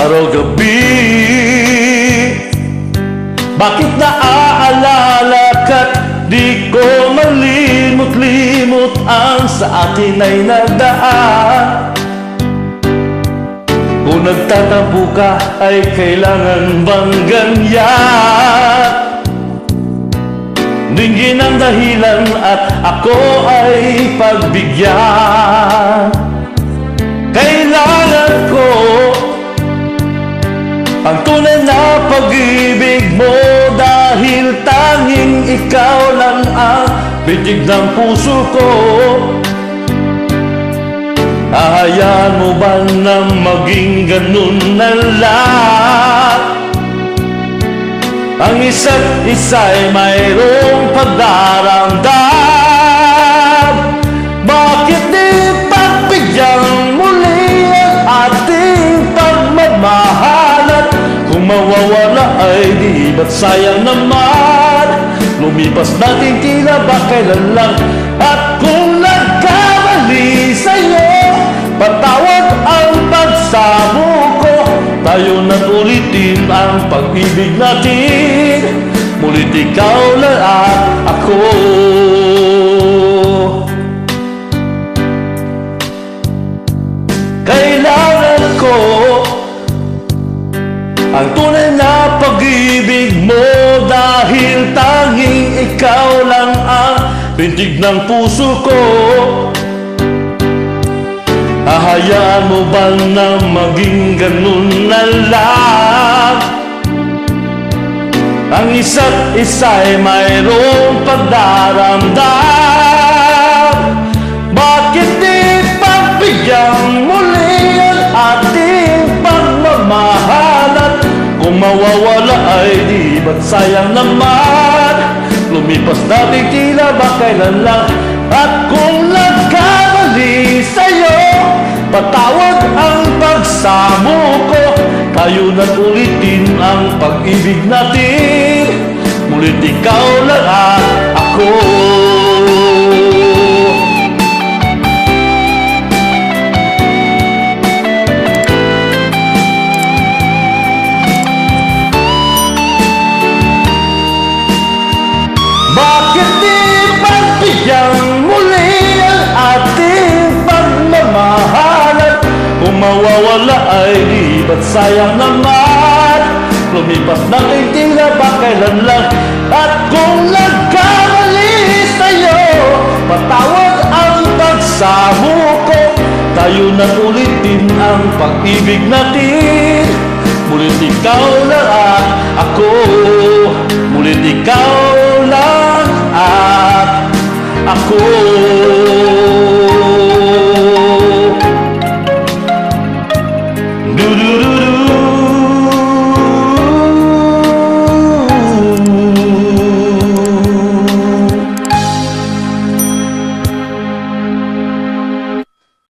araw-gabi. Bakit naaalala ka't di ko malimot-limot ang sa atin ay nagdaan? Kung nagtatampo ka ay kailangan bang ganyan? Dinggin ang dahilan at ako ay pagbigyan. Kailangan ko ang tunay na pag-ibig mo, dahil tanging ikaw lang ang bitig ng puso ko. Hahayaan mo ba na maging ganun na lang? Ang isa't isa'y mayroong pagdaramdam. Bakit di pagbigyan muli ang ating pagmamahalan? Kung mawawala ay di ba't sayang naman? Lumipas natin tila ba kailan lang? At kung nagkamali sa'yo, patawad ang pagsamo ko. Tayo na't ulitin ang pag-ibig natin. Mulit ikaw na at ako. Kailangan ko ang tunay na pag-ibig mo, dahil tanging ikaw lang ang bintig ng puso ko. Hahayaan mo ba na maging ganun na lang? Ang isa't isa'y mayroong pagdaramdam. Bakit di pagbigyan muli ang ating pagmamahalan? Kung mawawala ay di ba't sayang naman? Lumipas natin tila ba kailan lang? At kung nagkamali sa'yo, patawad ang pagsamo ko. Tayo na't ulitin ang pag-ibig natin. Mulit ikaw lang at ako. Bakit di pagbigyan muli ang ating pagmamahalan? Kung mawawala ay di ba't sayang naman? Lumipas natin tila ba kailan lang? At kung nagkamali sa'yo, patawad ang pagsamo ko. Tayo na't ulitin ang pag-ibig natin. Mulit ikaw na at ako.